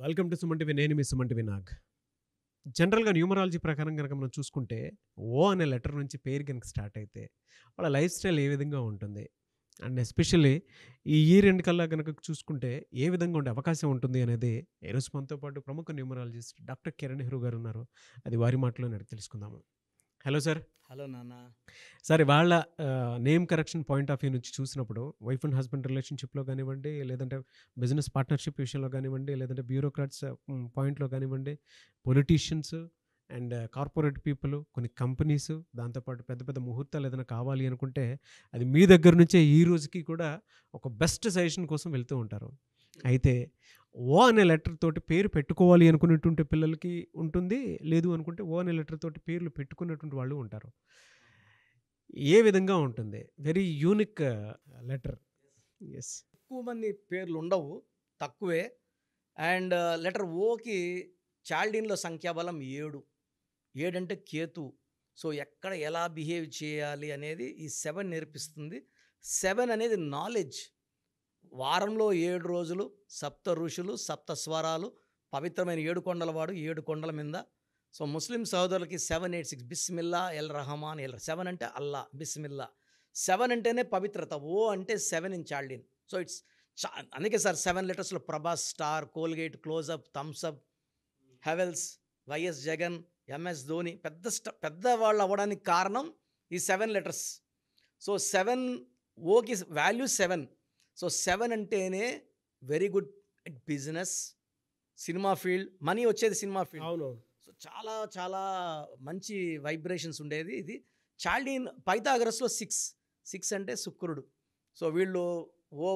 Welcome to Suman TV. నేను మీ Suman TV Nag. జనరల్‌గా numerology ప్రకారం గనక మనం చూసుకుంటే, ఓ అనే లెటర్ నుంచి పేరు గనక స్టార్ట్ అయితే, వాళ్ళ లైఫ్ స్టైల్ ఏ విధంగా ఉంటుంది? అండ్ ఎస్పెషల్లీ ఈ ఇయర్ ఎండ్ కల్లా గనక చూసుకుంటే, ఏ విధంగా ఉండే అవకాశం ఉంటుంది అనేది, ఈరోజు మనతో పాటు ప్రముఖ న్యూమరాలజిస్ట్ డాక్టర్ కిరణ్ నెహ్రూ గారు ఉన్నారు. అది వారి మాటల్లోనే అడిగి తెలుసుకుందాము. Hello sir. హలో నాన్న. సరే వాళ్ళ name correction point of view నుంచి చూసినప్పుడు వైఫ్ అండ్ హస్బెండ్ రిలేషన్‌షిప్‌లో గానివ్వండి, లేదంటే బిజినెస్ పార్ట్నర్‌షిప్ విషయంలో గానివ్వండి, లేదంటే బ్యూరోక్రాట్స్ పాయింట్‌లో గానివ్వండి, పొలిటీషియన్స్ అండ్ కార్పొరేట్ పీపుల్, కొన్ని కంపెనీస్, దాంతోపాటు పెద్ద పెద్ద ముహూర్తాలు ఏదైనా కావాలి అనుకుంటే, అది మీ దగ్గర నుంచే ఈ రోజుకి కూడా ఒక బెస్ట్ సజెషన్ కోసం వెళ్తూ ఉంటారు. అయితే ఓ అనే లెటర్ తోటి పేరు పెట్టుకోవాలి అనుకునేటువంటి పిల్లలకి ఉంటుంది. లేదు అనుకుంటే ఓ అనే లెటర్ తోటి పేర్లు పెట్టుకున్నటువంటి వాళ్ళు ఉంటారు. ఏ విధంగా ఉంటుంది? Very unique letter. యెస్. ఎక్కువ మంది పేర్లు ఉండవు, తక్కువే. అండ్ లెటర్ ఓకి చాల్డీన్‌లో సంఖ్యాబలం 7. 7 అంటే కేతు. సో, ఎక్కడ ఎలా బిహేవ్ చేయాలి అనేది ఈ 7 నేర్పిస్తుంది. 7 అనేది నాలెడ్జ్. వారంలో 7 రోజులు, సప్త ఋషులు, సప్త స్వరాలు, పవిత్రమైన 7 కొండలవాడు, 7 కొండల మింద. సో, ముస్లిం సహోదరులకి 786 బిస్మిల్లా ఎల్ రహమాన్ ఎల్ 7 అంటే అల్లా, బిస్మిల్లా. 7 అంటేనే పవిత్రత. ఓ అంటే 7 ఇన్ చాల్డిన్. సో, ఇట్స్ అందుకే సార్ 7 లెటర్స్‌లో Prabhas, star, Colgate, Closeup, Thums Up, Havells, YS Jagan, MS Dhoni పెద్దవాళ్ళు అవ్వడానికి కారణం ఈ 7 లెటర్స్. సో, 7 ఓకి వాల్యూ 7. సో, 7 అంటేనే very good at business, cinema field, money వచ్చేది సినిమా ఫీల్డ్. అవునవును. సో, చాలా చాలా మంచి వైబ్రేషన్స్ ఉండేది ఇది. చాల్డీన్ పైథాగరస్‌లో 6 అంటే శుక్రుడు. సో, వీళ్ళు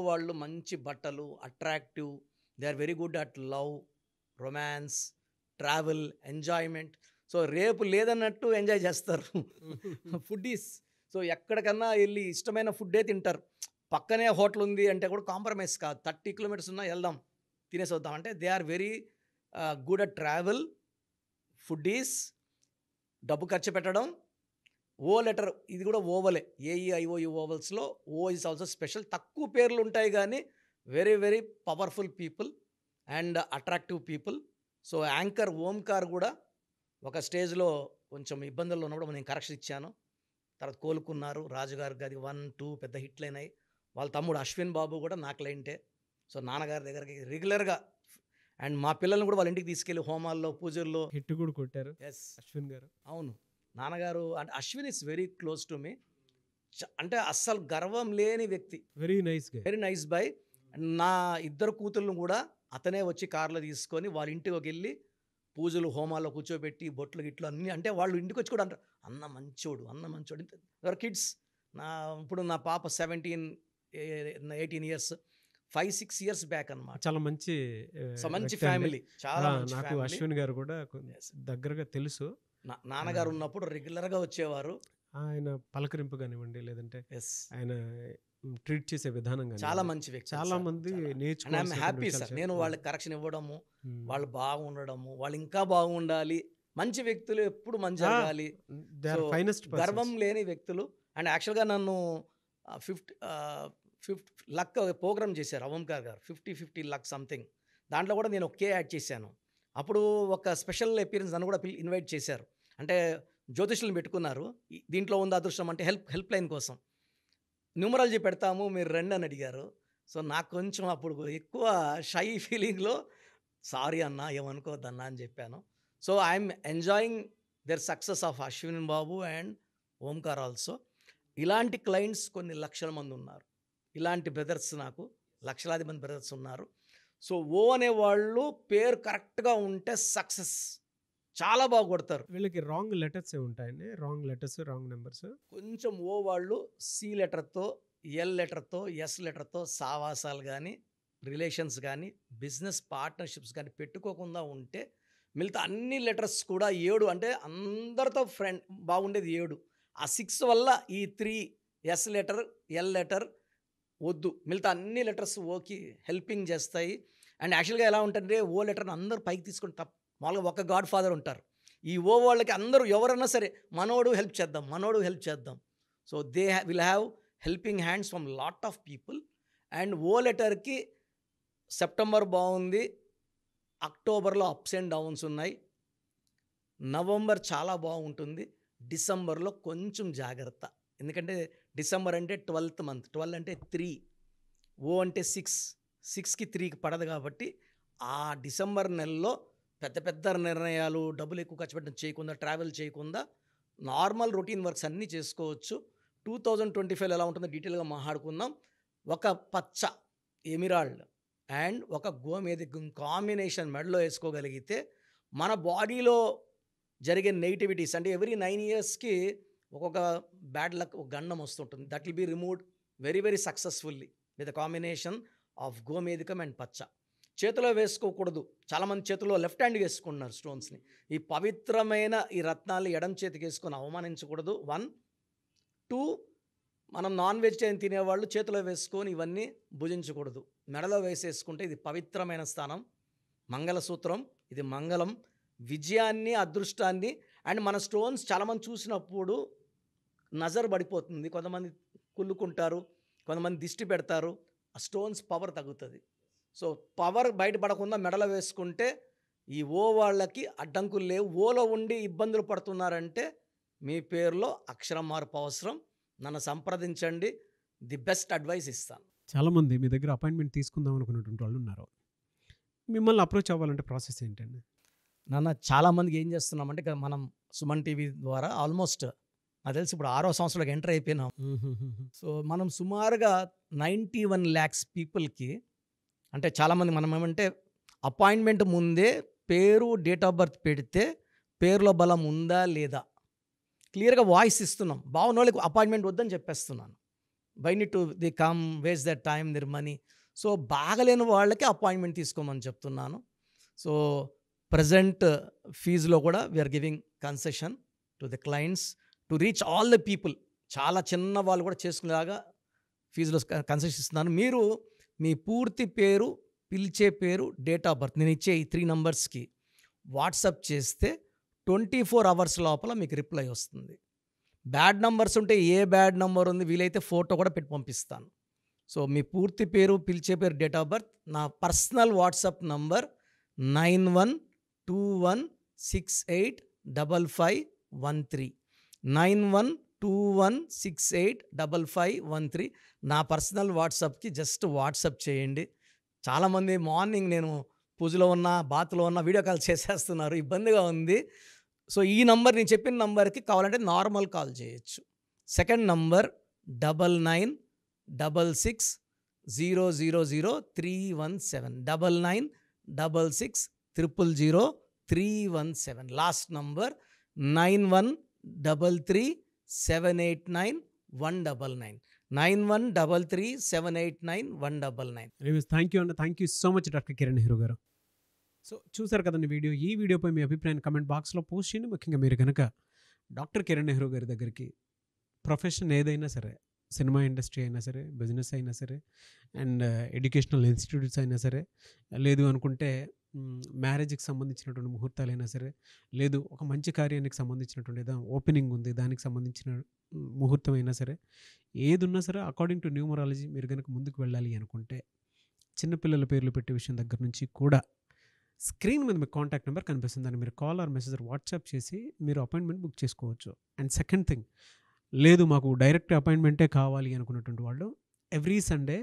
వాళ్ళు మంచి బట్టలు, attractive, they are very good at love, romance, travel, enjoyment. So, రేపు లేదన్నట్టు ఎంజాయ్ చేస్తారు. ఫుడ్డీస్. సో, ఎక్కడికన్నా వెళ్ళి ఇష్టమైన ఫుడ్డే తింటారు. పక్కనే హోటల్ ఉంది అంటే కూడా కాంప్రమైజ్ కాదు. 30 కిలోమీటర్స్ ఉన్నా వెళ్దాం, తినేసి వద్దాం అంటే they are very good at travel, foodies, డబ్బు ఖర్చు పెట్టడం. ఓ లెటర్ ఇది కూడా ఓవలే. ఏఈఐఓయు ఓవల్స్లో ఓ ఈజ్ ఆల్సో స్పెషల్. తక్కువ పేర్లు ఉంటాయి కానీ very very powerful people and attractive people. So, anchor Omkar కూడా ఒక స్టేజ్లో కొంచెం ఇబ్బందుల్లో ఉన్నప్పుడు నేను కరెక్షన్ ఇచ్చాను. తర్వాత కోలుకున్నారు. రాజుగారి గది 1, 2 పెద్ద హిట్లు అయినాయి. వాళ్ళ తమ్ముడు అశ్విన్ బాబు కూడా నా క్లయింటే. సో, నాన్నగారి దగ్గరికి రెగ్యులర్గా అండ్ మా పిల్లల్ని కూడా వాళ్ళ ఇంటికి తీసుకెళ్ళి హోమాల్లో, పూజల్లో. హిట్ కూడా కొట్టారు ఎస్, అశ్విన్ గారు. అవును. నాన్నగారు అంటే Ashwin is very close to me. అంటే అస్సలు గర్వం లేని వ్యక్తి. వెరీ నైస్ గా. Very nice boy. నా ఇద్దరు కూతుర్లను కూడా అతనే వచ్చి కార్లో తీసుకొని వాళ్ళ ఇంటికి వెళ్ళి పూజలు, హోమాల్లో కూర్చోబెట్టి బొట్లు గిట్లు అన్నీ. అంటే వాళ్ళు ఇంటికి వచ్చి కూడా అంటారు, అన్న మంచోడు, అన్న మంచోడు. ఎవరు కిడ్స్. ఇప్పుడు నా పాప 17, 18 ఇయర్స్, 5, 6 ఇయర్స్ బ్యాక్ అనమాట. చాలా మంచి సో, మంచి వ్యక్తి అండి. ఫ్యామిలీ, చాలా మంచి నాకు ఫ్యామిలీ. అశ్విన్ గారు కూడా దగ్గరగా తెలుసు. నాన్నగారు ఉన్నప్పుడు రెగ్యులర్గా వచ్చేవారు. ఆయన పలకరింపు కానివ్వండి, లేదంటే ఎస్, ఆయన ట్రీట్ చేసే విధానం చాలా కానివ్వండి, మంచి వ్యక్తి. చాలా మంది నేర్చుకోవాల్సినటువంటి హ్యాపీ విషయాలు సార్. నేను చెప్పారు. వాళ్ళకి కరెక్షన్ ఇవ్వడము, మ్మ్. వాళ్ళు బాగుండడము, వాళ్ళు ఇంకా బాగుండాలి. మంచి వ్యక్తులు ఎప్పుడు మంచి Ah, జరగాలి. they are so, finest persons. గర్వం లేని వ్యక్తులు. అండ్ యాక్చువల్గా నన్ను 50 లక్ ప్రోగ్రామ్ చేశారు ఓంకార్ గారు. 50 లక్ సంథింగ్. దాంట్లో కూడా నేను ఒకే యాడ్ చేశాను. అప్పుడు ఒక స్పెషల్ అపీరెన్స్ నన్ను కూడా ఇన్వైట్ చేశారు. అంటే జ్యోతిష్యులను పెట్టుకున్నారు. దీంట్లో ఉంది అదృష్టం అంటే హెల్ప్ లైన్ కోసం. న్యూమరాలజీ పెడతాము, మీరు రండి అని అడిగారు. సో, నాకు కొంచెం అప్పుడు ఎక్కువ షై ఫీలింగ్లో సారీ అన్న, ఏమనుకోవద్దన్నా అని చెప్పాను. So, I'm enjoying their success of Ashwin Babu and Omkar also. ఇలాంటి క్లయింట్స్ కొన్ని లక్షల మంది ఉన్నారు. ఇలాంటి బ్రదర్స్ నాకు లక్షలాది మంది బ్రదర్స్ ఉన్నారు. సో, ఓ అనే వాళ్ళు పేరు కరెక్ట్గా ఉంటే సక్సెస్ చాలా బాగా కొడతారు. వీళ్ళకి రాంగ్ లెటర్స్ ఉంటాయండి. Wrong letters, wrong numbers. కొంచెం ఓ వాళ్ళు సి లెటర్తో, ఎల్ లెటర్తో, ఎస్ లెటర్తో సావాసాలు కానీ, రిలేషన్స్ కానీ, బిజినెస్ పార్ట్నర్షిప్స్ కానీ పెట్టుకోకుండా ఉంటే మిగతా అన్ని లెటర్స్ కూడా 7 అంటే అందరితో ఫ్రెండ్ బాగుండేది 7. ఆ 6 వల్ల ఈ 3 ఎస్ లెటర్, ఎల్ లెటర్ వద్దు. మిగతా అన్ని లెటర్స్ ఓకి హెల్పింగ్ చేస్తాయి. అండ్ యాక్చువల్గా ఎలా ఉంటుందంటే ఓ లెటర్ని అందరూ పైకి తీసుకొని మామూలుగా ఒక గాడ్ ఫాదర్ ఉంటారు. ఈ ఓ వాళ్ళకి అందరూ ఎవరన్నా సరే మనోడు హెల్ప్ చేద్దాం. So, they will have helping hands from lot of people. And O లెటర్కి సెప్టెంబర్ బాగుంది, అక్టోబర్లో అప్స్ అండ్ డౌన్స్ ఉన్నాయి. నవంబర్ చాలా బాగుంటుంది. డిసెంబర్లో కొంచెం జాగ్రత్త. ఎందుకంటే డిసెంబర్ అంటే 12th మంత్, 12 అంటే 3, ఓ అంటే 6, 6కి 3కి పడదు కాబట్టి ఆ డిసెంబర్ నెలలో పెద్ద పెద్ద నిర్ణయాలు, డబ్బులు ఎక్కువ ఖర్చు పెట్టడం చేయకుండా, ట్రావెల్ చేయకుండా నార్మల్ రొటీన్ వర్క్స్ అన్నీ చేసుకోవచ్చు. 2025 ఎలా ఉంటుందో డీటెయిల్గా మాట్లాడుకుందాం. ఒక పచ్చ ఎమిరాల్డ్ అండ్ ఒక గోమేధికం కాంబినేషన్ మెడలో వేసుకోగలిగితే మన బాడీలో జరిగే నెగిటివిటీస్ అంటే ఎవ్రీ 9 yearsకి ఒక్కొక్క బ్యాడ్ లక్, ఒక గండం వస్తుంటుంది. That will be removed very very successfully with combination of గోమేధికం అండ్ పచ్చ. చేతిలో వేసుకోకూడదు. చాలామంది చేతిలో లెఫ్ట్ హ్యాండ్ వేసుకుంటున్నారు స్టోన్స్ని. ఈ పవిత్రమైన ఈ రత్నాలు ఎడం చేతికి వేసుకొని అవమానించకూడదు. 1, 2, మనం నాన్ వెజిటేరియన్ తినేవాళ్ళు చేతిలో వేసుకొని ఇవన్నీ భుజించకూడదు. మెడలో వేసేసుకుంటే ఇది పవిత్రమైన స్థానం. మంగళసూత్రం, ఇది మంగళం, విజయాన్ని, అదృష్టాన్ని. అండ్ మన స్టోన్స్ చాలామంది చూసినప్పుడు నజర్ పడిపోతుంది. కొంతమంది కుళ్ళుకుంటారు, కొంతమంది దిష్టి పెడతారు. ఆ స్టోన్స్ పవర్ తగ్గుతుంది. సో పవర్ బయటపడకుండా మెడలో వేసుకుంటే ఈ ఓ వాళ్ళకి అడ్డంకులు లేవు. ఓలో ఉండి ఇబ్బందులు పడుతున్నారంటే మీ పేరులో అక్షరం మార్పు అవసరం. నన్ను సంప్రదించండి, ది బెస్ట్ అడ్వైస్ ఇస్తాను. చాలామంది మీ దగ్గర అపాయింట్మెంట్ తీసుకుందాం అనుకున్నటువంటి వాళ్ళు ఉన్నారు. మిమ్మల్ని అప్రోచ్ అవ్వాలంటే ప్రాసెస్ ఏంటండి? నాన్న, చాలామందికి ఏం చేస్తున్నామంటే మనం సుమన్ టీవీ ద్వారా ఆల్మోస్ట్ నాకు తెలిసి ఇప్పుడు 6వ సంవత్సరంలోకి ఎంటర్ అయిపోయినాం. సో మనం సుమారుగా 91 lakhs పీపుల్కి, అంటే చాలామంది మనం ఏమంటే అపాయింట్మెంట్ ముందే పేరు, డేట్ ఆఫ్ బర్త్ పెడితే పేరులో బలం ఉందా లేదా క్లియర్గా వాయిస్ ఇస్తున్నాం. బాగున్న వాళ్ళకి అపాయింట్మెంట్ వద్దని చెప్పేస్తున్నాను. Why need to the come, waste that time, their money. So బాగలేని వాళ్ళకి అపాయింట్మెంట్ తీసుకోమని చెప్తున్నాను. సో ప్రజెంట్ ఫీజులో కూడా we are giving concession to the clients to reach all the people. చాలా చిన్న వాళ్ళు కూడా చేసుకునేలాగా ఫీజులో కన్సెషన్ ఇస్తున్నాను. మీరు మీ పూర్తి పేరు, పిలిచే పేరు, డేట్ ఆఫ్ బర్త్ నేను ఇచ్చే ఈ 3 numbers వాట్సాప్ చేస్తే 24 hours లోపల మీకు రిప్లై వస్తుంది. బ్యాడ్ నంబర్స్ ఉంటే ఏ బ్యాడ్ నంబర్ ఉంది వీలైతే ఫోటో కూడా పెట్టి పంపిస్తాను. సో మీ పూర్తి పేరు, పిలిచే పేరు, డేట్ ఆఫ్ బర్త్, నా పర్సనల్ వాట్సాప్ నంబర్ 9121685513 9121685513 నా పర్సనల్ వాట్సాప్కి జస్ట్ వాట్సాప్ చేయండి. చాలామంది మార్నింగ్ నేను పూజలో ఉన్నా, బాత్లో ఉన్నా వీడియో కాల్ చేసేస్తున్నారు, ఇబ్బందిగా ఉంది. సో ఈ నంబర్, నేను చెప్పిన నంబర్కి కావాలంటే నార్మల్ కాల్ చేయొచ్చు. Second number 9966000317 9966000317. Last number 9133789199 9133789199. Thank you అండి. Thank you so much doctor Kiran Nehru గారు. సో చూసారు కదండి వీడియో. ఈ వీడియోపై మీ అభిప్రాయాన్ని కమెంట్ బాక్స్లో పోస్ట్ చేయండి. ముఖ్యంగా మీరు కనుక డాక్టర్ కిరణ్ నెహ్రూ గారి దగ్గరికి ప్రొఫెషన్ ఏదైనా సరే, సినిమా ఇండస్ట్రీ అయినా సరే, బిజినెస్ అయినా సరే, అండ్ ఎడ్యుకేషనల్ ఇన్స్టిట్యూట్స్ అయినా సరే, లేదు అనుకుంటే మ్యారేజ్కి సంబంధించినటువంటి ముహూర్తాలైనా సరే, లేదు ఒక మంచి కార్యానికి సంబంధించినటువంటి ఓపెనింగ్ ఉంది దానికి సంబంధించిన ముహూర్తం అయినా సరే, ఏది ఉన్నా సరే అకార్డింగ్ టు న్యూమరాలజీ మీరు కనుక ముందుకు వెళ్ళాలి అనుకుంటే చిన్నపిల్లల పేర్లు పెట్టే విషయం దగ్గర నుంచి కూడా స్క్రీన్ మీద మీకు కాంటాక్ట్ నెంబర్ కనిపిస్తుంది. దాన్ని మీరు కాల్ ఆర్ మెసేజ్ వాట్సాప్ చేసి మీరు అపాయింట్మెంట్ బుక్ చేసుకోవచ్చు. అండ్ సెకండ్ థింగ్, లేదు మాకు డైరెక్ట్ అపాయింట్మెంటే కావాలి అనుకున్నటువంటి వాళ్ళు ఎవ్రీ సండే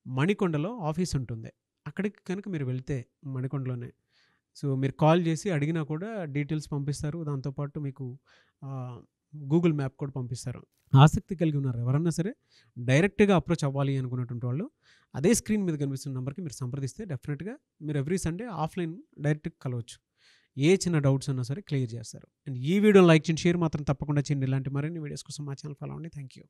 మణికొండలో ఆఫీస్ ఉంటుంది. అక్కడికి కనుక మీరు వెళ్తే మణికొండలోనే, సో మీరు కాల్ చేసి అడిగినా కూడా డీటెయిల్స్ పంపిస్తారు. దాంతోపాటు మీకు గూగుల్ మ్యాప్ కూడా పంపిస్తారు. ఆసక్తి కలిగి ఉన్నారు ఎవరన్నా సరే డైరెక్ట్గా అప్రోచ్ అవ్వాలి అనుకున్నటువంటి వాళ్ళు అదే స్క్రీన్ మీద కనిపిస్తున్న నెంబర్కి మీరు సంప్రదిస్తే డెఫినెట్గా మీరు ఎవ్రీ సండే ఆఫ్లైన్ డైరెక్ట్గా కలవచ్చు. ఏ చిన్న డౌట్స్ ఉన్నా సరే క్లియర్ చేస్తారు. అండ్ ఈ వీడియోని లైక్ చేయండి, షేర్ మాత్రం తప్పకుండా చేయండి. ఇలాంటి మరిన్ని వీడియోస్ కోసం మా ఛానల్ ఫాలో అవ్వండి. Thank you.